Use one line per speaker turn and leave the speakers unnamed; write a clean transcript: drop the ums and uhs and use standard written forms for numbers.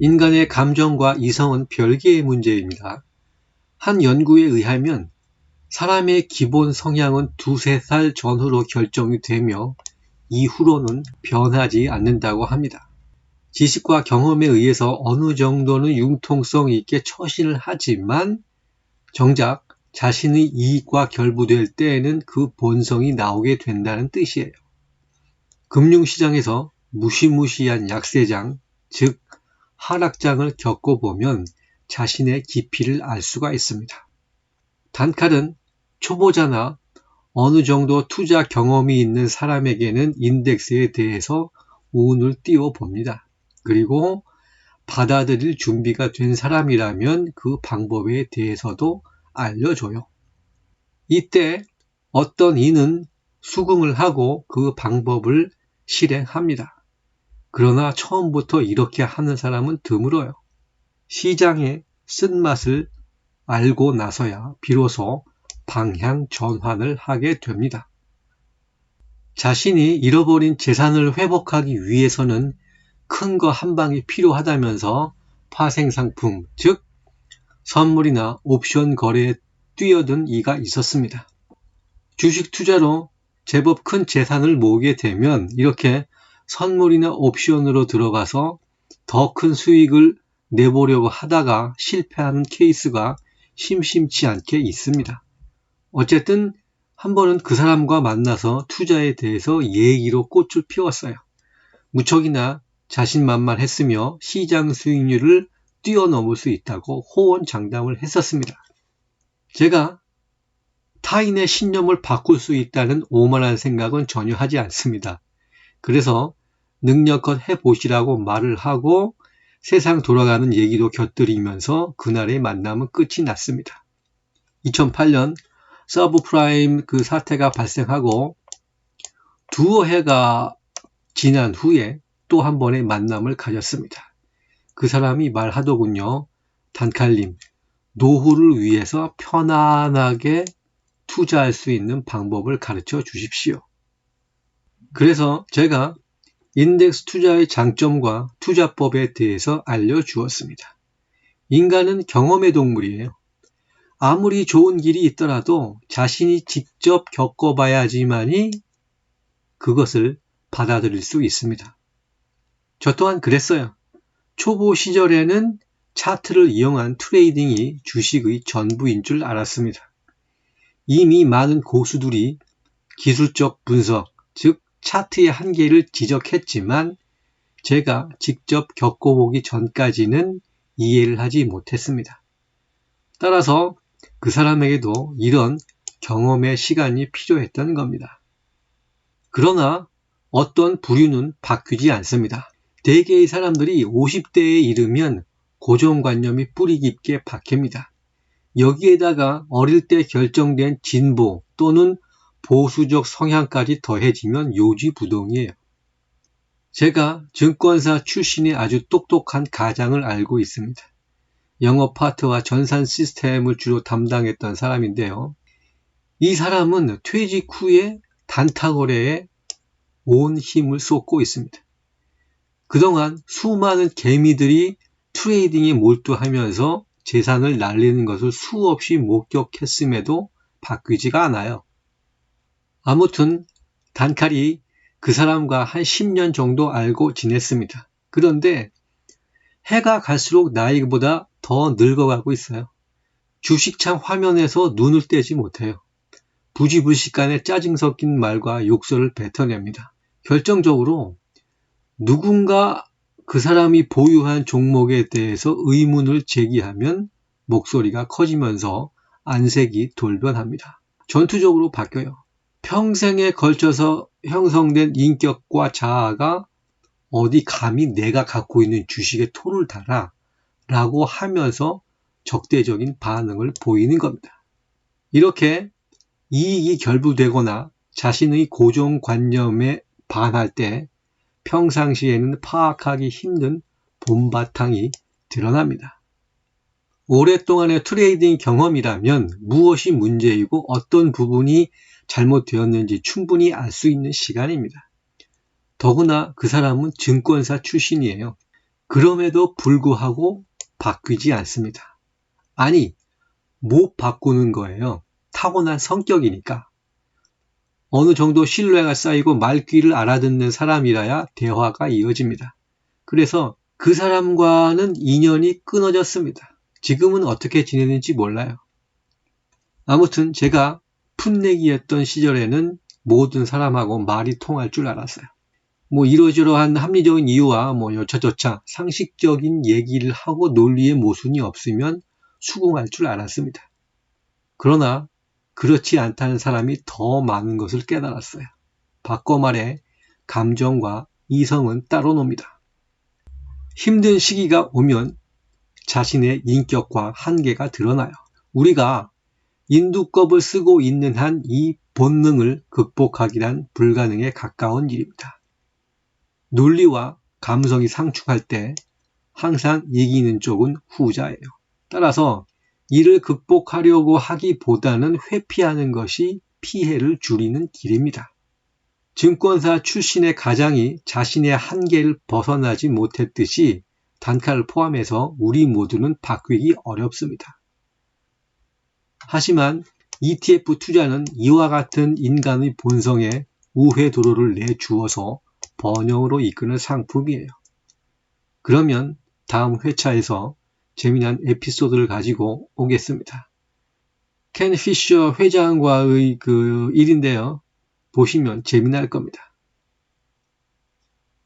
인간의 감정과 이성은 별개의 문제입니다. 한 연구에 의하면 사람의 기본 성향은 2~3살 전후로 결정이 되며 이후로는 변하지 않는다고 합니다. 지식과 경험에 의해서 어느 정도는 융통성 있게 처신을 하지만 정작 자신의 이익과 결부될 때에는 그 본성이 나오게 된다는 뜻이에요. 금융시장에서 무시무시한 약세장, 즉 하락장을 겪어보면 자신의 깊이를 알 수가 있습니다. 단칼은 초보자나 어느 정도 투자 경험이 있는 사람에게는 인덱스에 대해서 운을 띄워봅니다. 그리고 받아들일 준비가 된 사람이라면 그 방법에 대해서도 알려줘요. 이때 어떤 이는 수긍을 하고 그 방법을 실행합니다. 그러나 처음부터 이렇게 하는 사람은 드물어요. 시장의 쓴맛을 알고 나서야 비로소 방향 전환을 하게 됩니다. 자신이 잃어버린 재산을 회복하기 위해서는 큰 거 한 방이 필요하다면서 파생상품, 즉 선물이나 옵션 거래에 뛰어든 이가 있었습니다. 주식 투자로 제법 큰 재산을 모으게 되면 이렇게 선물이나 옵션으로 들어가서 더 큰 수익을 내보려고 하다가 실패하는 케이스가 심심치 않게 있습니다. 어쨌든 한 번은 그 사람과 만나서 투자에 대해서 얘기로 꽃을 피웠어요. 무척이나 자신만만했으며 시장 수익률을 뛰어넘을 수 있다고 호언장담을 했었습니다. 제가 타인의 신념을 바꿀 수 있다는 오만한 생각은 전혀 하지 않습니다. 그래서 능력껏 해보시라고 말을 하고 세상 돌아가는 얘기도 곁들이면서 그날의 만남은 끝이 났습니다. 2008년 서브프라임 그 사태가 발생하고 두어 해가 지난 후에 또 한 번의 만남을 가졌습니다. 그 사람이 말하더군요. 단칼님, 노후를 위해서 편안하게 투자할 수 있는 방법을 가르쳐 주십시오. 그래서 제가 인덱스 투자의 장점과 투자법에 대해서 알려주었습니다. 인간은 경험의 동물이에요. 아무리 좋은 길이 있더라도 자신이 직접 겪어봐야지만이 그것을 받아들일 수 있습니다. 저 또한 그랬어요. 초보 시절에는 차트를 이용한 트레이딩이 주식의 전부인 줄 알았습니다. 이미 많은 고수들이 기술적 분석, 즉 차트의 한계를 지적했지만 제가 직접 겪어보기 전까지는 이해를 하지 못했습니다. 따라서 그 사람에게도 이런 경험의 시간이 필요했던 겁니다. 그러나 어떤 부류는 바뀌지 않습니다. 대개의 사람들이 50대에 이르면 고정관념이 뿌리 깊게 박힙니다. 여기에다가 어릴 때 결정된 진보 또는 보수적 성향까지 더해지면 요지부동이에요. 제가 증권사 출신의 아주 똑똑한 가장을 알고 있습니다. 영업 파트와 전산 시스템을 주로 담당했던 사람인데요. 이 사람은 퇴직 후에 단타 거래에 온 힘을 쏟고 있습니다. 그동안 수많은 개미들이 트레이딩에 몰두하면서 재산을 날리는 것을 수없이 목격했음에도 바뀌지가 않아요. 아무튼 단칼이 그 사람과 한 10년 정도 알고 지냈습니다. 그런데 해가 갈수록 나이보다 더 늙어가고 있어요. 주식창 화면에서 눈을 떼지 못해요. 부지불식간에 짜증 섞인 말과 욕설을 뱉어냅니다. 결정적으로 누군가 그 사람이 보유한 종목에 대해서 의문을 제기하면 목소리가 커지면서 안색이 돌변합니다. 전투적으로 바뀌어요. 평생에 걸쳐서 형성된 인격과 자아가 어디 감히 내가 갖고 있는 주식에 토를 달아 라고 하면서 적대적인 반응을 보이는 겁니다. 이렇게 이익이 결부되거나 자신의 고정관념에 반할 때 평상시에는 파악하기 힘든 본바탕이 드러납니다. 오랫동안의 트레이딩 경험이라면 무엇이 문제이고 어떤 부분이 잘못되었는지 충분히 알 수 있는 시간입니다. 더구나 그 사람은 증권사 출신이에요. 그럼에도 불구하고 바뀌지 않습니다. 아니, 못 바꾸는 거예요. 타고난 성격이니까. 어느 정도 신뢰가 쌓이고 말귀를 알아듣는 사람이라야 대화가 이어집니다. 그래서 그 사람과는 인연이 끊어졌습니다. 지금은 어떻게 지내는지 몰라요. 아무튼 제가 풋내기였던 시절에는 모든 사람하고 말이 통할 줄 알았어요. 이러저러한 합리적인 이유와 여차저차 상식적인 얘기를 하고 논리의 모순이 없으면 수긍할 줄 알았습니다. 그러나 그렇지 않다는 사람이 더 많은 것을 깨달았어요. 바꿔 말해 감정과 이성은 따로 놉니다. 힘든 시기가 오면 자신의 인격과 한계가 드러나요. 우리가 인두껍을 쓰고 있는 한 이 본능을 극복하기란 불가능에 가까운 일입니다. 논리와 감성이 상충할 때 항상 이기는 쪽은 후자예요. 따라서 이를 극복하려고 하기보다는 회피하는 것이 피해를 줄이는 길입니다. 증권사 출신의 가장이 자신의 한계를 벗어나지 못했듯이 단칼을 포함해서 우리 모두는 바뀌기 어렵습니다. 하지만 ETF 투자는 이와 같은 인간의 본성에 우회 도로를 내주어서 번영으로 이끄는 상품이에요. 그러면 다음 회차에서 재미난 에피소드를 가지고 오겠습니다. 켄 피셔 회장과의 그 일인데요. 보시면 재미날 겁니다.